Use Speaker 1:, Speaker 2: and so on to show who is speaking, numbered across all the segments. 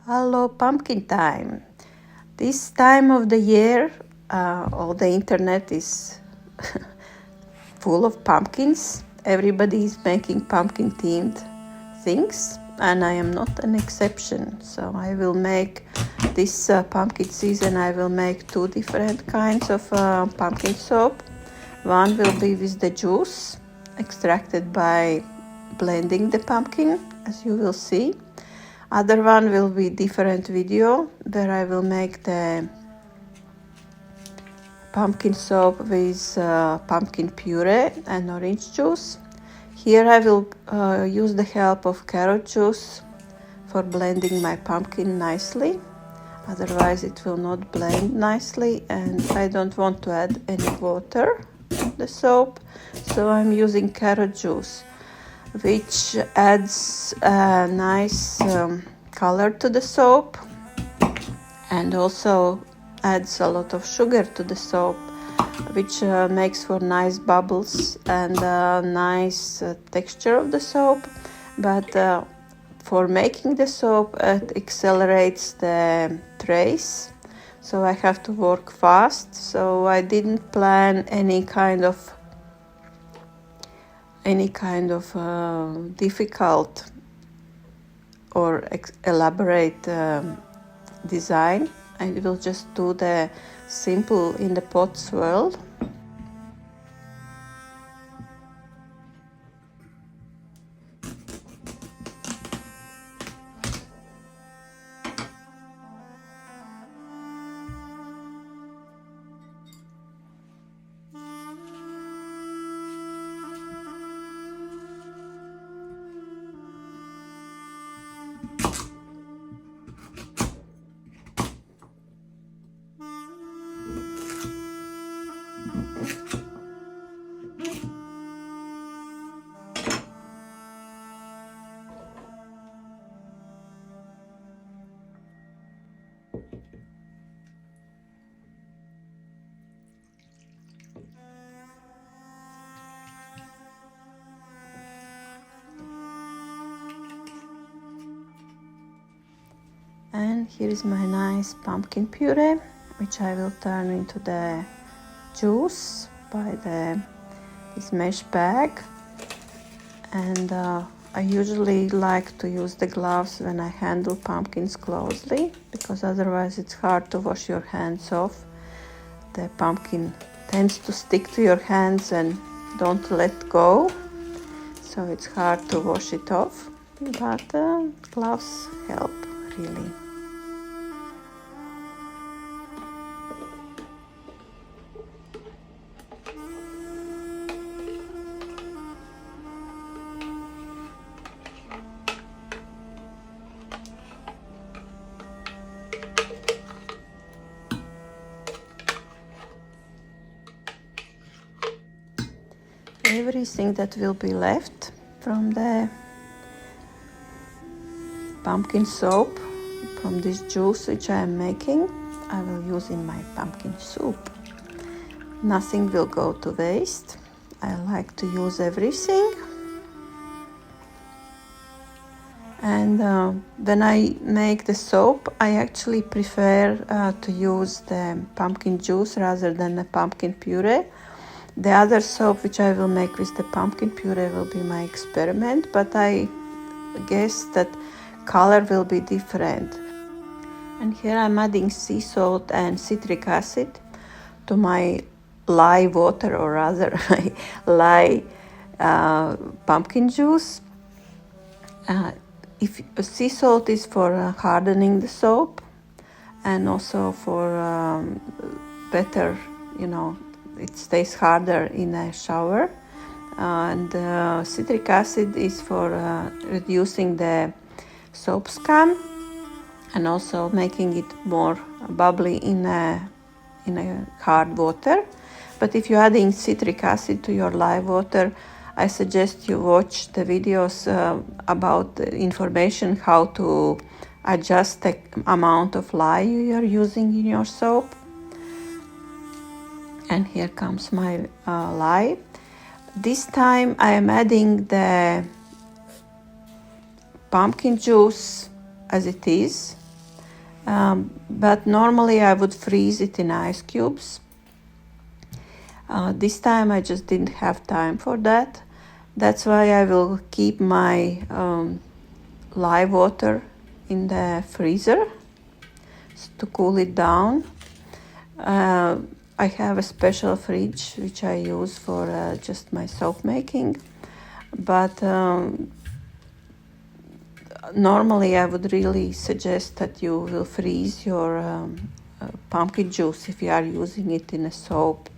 Speaker 1: Hello, pumpkin time. This time of the year, all the internet is full of pumpkins. Everybody is making pumpkin themed things, and I am not an exception. So I will make this pumpkin season, I will make two different kinds of pumpkin soap. One will be with the juice extracted by blending the pumpkin, as you will see. Other one will be different video where I will make the pumpkin soap with pumpkin puree and orange juice. Here I will use the help of carrot juice for blending my pumpkin nicely. Otherwise it will not blend nicely, and I don't want to add any water to the soap, so I'm using carrot juice, which adds a nice color to the soap and also adds a lot of sugar to the soap, which makes for nice bubbles and nice texture of the soap. But for making the soap, it accelerates the trace, so I have to work fast. So I didn't plan any kind of difficult or elaborate design. I will just do the simple in the pot swirl. And here is my nice pumpkin puree, which I will turn into the juice by this mesh bag. And I usually like to use the gloves when I handle pumpkins closely, because otherwise it's hard to wash your hands off. The pumpkin tends to stick to your hands and don't let go, so it's hard to wash it off, but gloves help really. Everything that will be left from the pumpkin soap, from this juice which I am making, I will use in my pumpkin soup. Nothing will go to waste. I like to use everything. And when I make the soap, I actually prefer to use the pumpkin juice rather than the pumpkin puree. The other soap which I will make with the pumpkin puree will be my experiment, but I guess that color will be different. And here I'm adding sea salt and citric acid to my lye water, or rather lye pumpkin juice. If sea salt is for hardening the soap, and also for better, it stays harder in a shower. And citric acid is for reducing the soap scum and also making it more bubbly in a hard water. But if you're adding citric acid to your lye water, I suggest you watch the videos about the information how to adjust the amount of lye you are using in your soap. And here comes my lye. This time I am adding the pumpkin juice as it is, But normally I would freeze it in ice cubes. This time I just didn't have time for that. That's why I will keep my live water in the freezer to cool it down. I have a special fridge which I use for just my soap making, but normally I would really suggest that you will freeze your pumpkin juice if you are using it in a soap.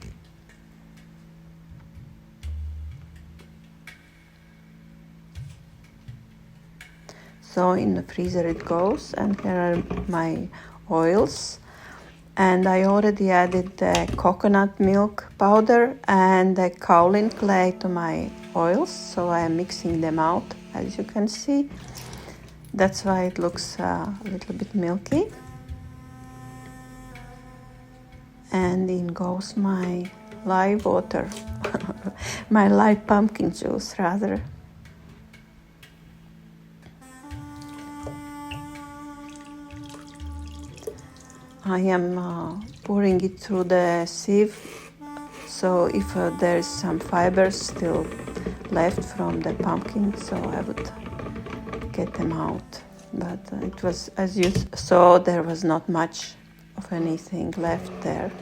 Speaker 1: So in the freezer it goes, and here are my oils. And I already added the coconut milk powder and the kaolin clay to my oils, so I am mixing them out, as you can see. That's why it looks a little bit milky. And in goes my live water, my live pumpkin juice rather. I am pouring it through the sieve, so if there's some fibers still left from the pumpkin, so I would get them out. But it was, as you saw, there was not much of anything left there.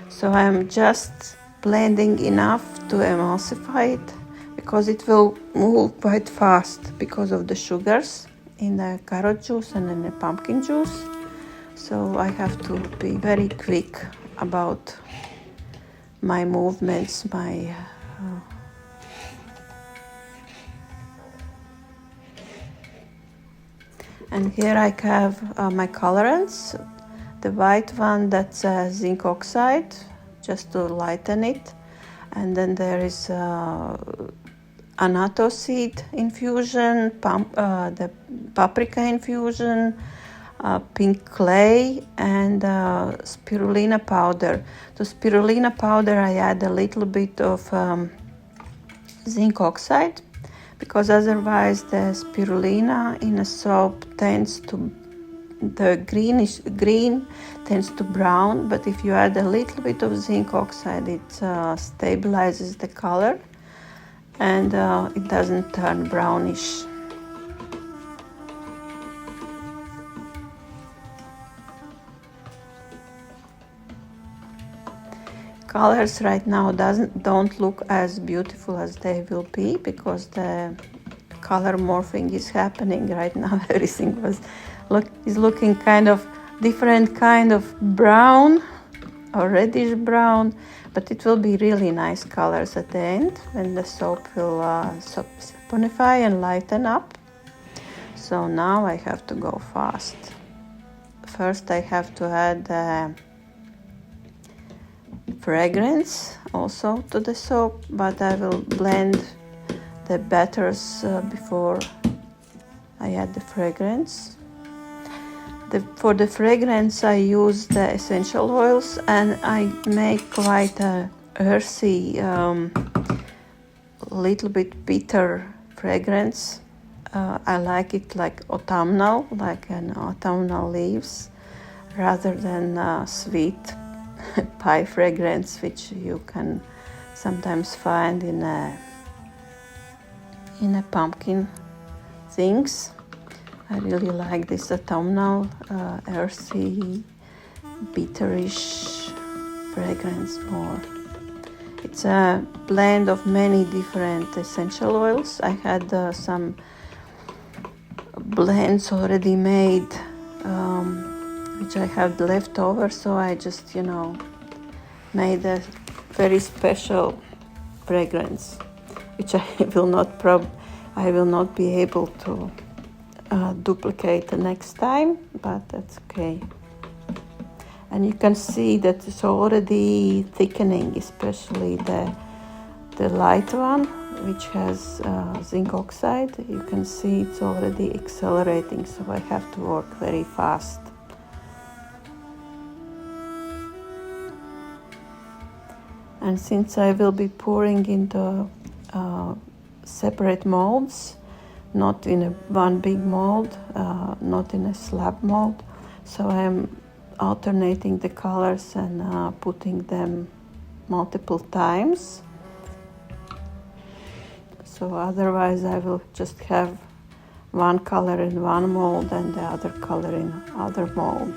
Speaker 1: So I'm just blending enough to emulsify it, because it will move quite fast because of the sugars in the carrot juice and in the pumpkin juice. So I have to be very quick about my movements, and here I have my colorants. The white one, that's zinc oxide, just to lighten it. And then there is annatto seed infusion, the paprika infusion, pink clay, and spirulina powder. To spirulina powder I add a little bit of zinc oxide, because otherwise the spirulina in a soap tends to, the green tends to brown, but if you add a little bit of zinc oxide, it stabilizes the color and it doesn't turn brownish. Colors right now don't look as beautiful as they will be, because the color morphing is happening right now. Everything is looking kind of different, kind of brown or reddish brown, but it will be really nice colors at the end when the soap will saponify and lighten up. So now I have to go fast. First I have to add fragrance also to the soap, but I will blend the batters before I add the fragrance. For the fragrance I use the essential oils, and I make quite a earthy, little bit bitter fragrance. I like it like autumnal, like an autumnal leaves, rather than sweet pie fragrance, which you can sometimes find in a pumpkin things. I really like this autumnal, earthy, bitterish fragrance more. It's a blend of many different essential oils. I had some blends already made, which I have left over, so I just, made a very special fragrance, which I will not be able to duplicate the next time, but that's okay. And you can see that it's already thickening, especially the light one, which has zinc oxide. You can see it's already accelerating, so I have to work very fast. And since I will be pouring into separate molds, not in one big mold, not in a slab mold, So I'm alternating the colors and putting them multiple times. So otherwise I will just have one color in one mold and the other color in other mold.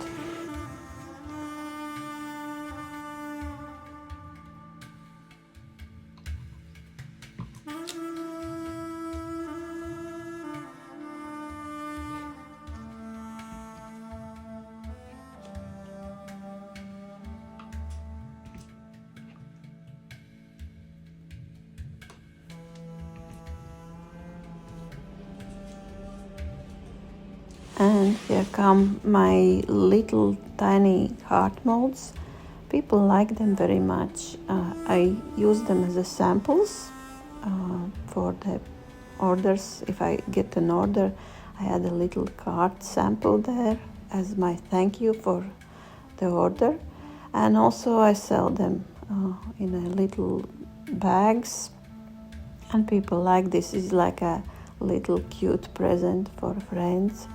Speaker 1: And here come my little tiny heart molds. People like them very much. I use them as a samples for the orders. If I get an order, I add a little card sample there as my thank you for the order. And also I sell them in a little bags. And people like this. It's like a little cute present for friends.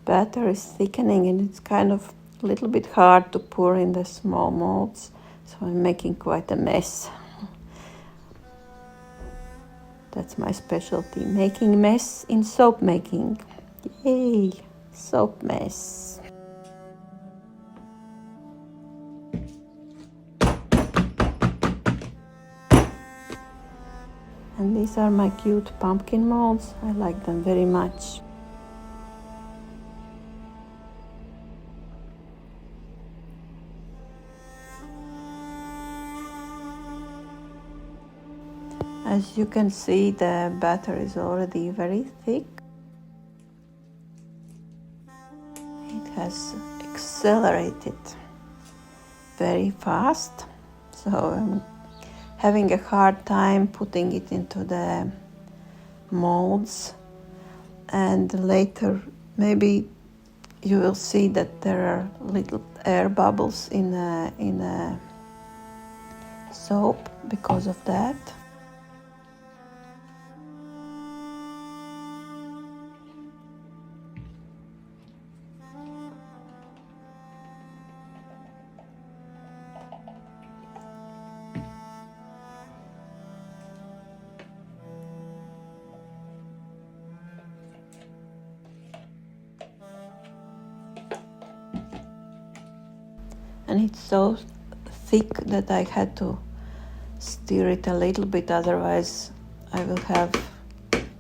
Speaker 1: Batter is thickening and it's kind of a little bit hard to pour in the small molds, so I'm making quite a mess. That's my specialty, making mess in soap making. Yay, soap mess. And these are my cute pumpkin molds. I like them very much. As you can see, the batter is already very thick. It has accelerated very fast, so I'm having a hard time putting it into the molds, and later maybe you will see that there are little air bubbles in a soap because of that. And it's so thick that I had to stir it a little bit, otherwise I will have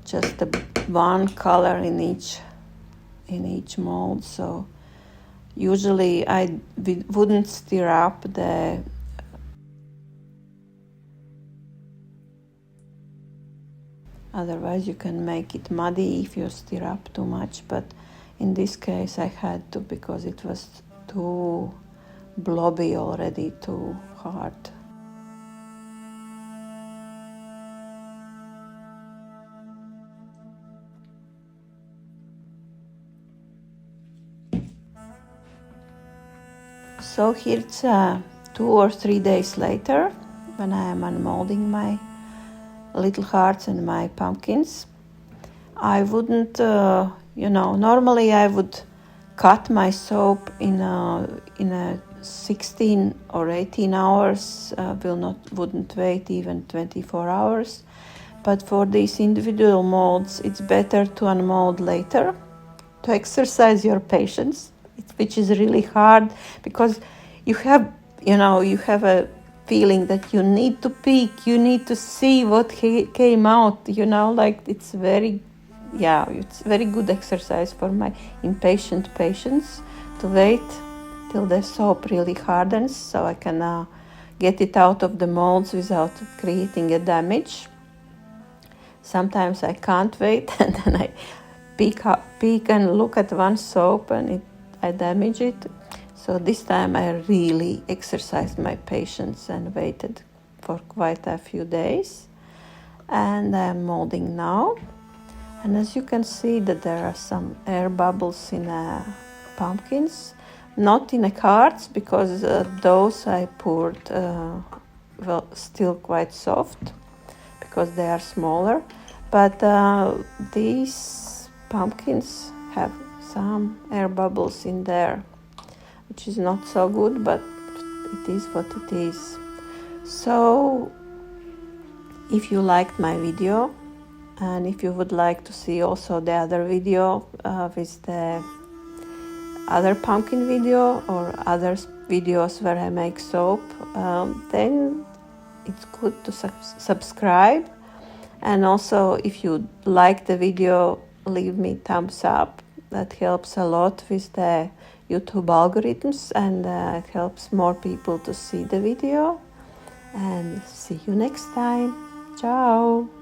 Speaker 1: just one color in each mold. So usually I wouldn't stir up the otherwise you can make it muddy if you stir up too much, but in this case I had to because it was too blobby already, too hard. So here it's 2 or 3 days later when I am unmolding my little hearts and my pumpkins. I wouldn't, normally I would cut my soap in a 16 or 18 hours, wouldn't wait even 24 hours. But for these individual molds, it's better to unmold later, to exercise your patience, which is really hard because you have a feeling that you need to peek, you need to see what came out, it's very good exercise for my impatient patients to wait till the soap really hardens so I can get it out of the molds without creating a damage. Sometimes I can't wait and then I peek and look at one soap and I damage it. So this time I really exercised my patience and waited for quite a few days. and I'm molding now. And as you can see that there are some air bubbles in pumpkins, not in the cards because those I poured well, still quite soft because they are smaller, but these pumpkins have some air bubbles in there, which is not so good, but it is what it is. So if you liked my video, and if you would like to see also the other video with the other pumpkin video or other videos where I make soap, then it's good to subscribe. And also, if you like the video, leave me thumbs up. That helps a lot with the YouTube algorithms, and it helps more people to see the video. And see you next time. Ciao!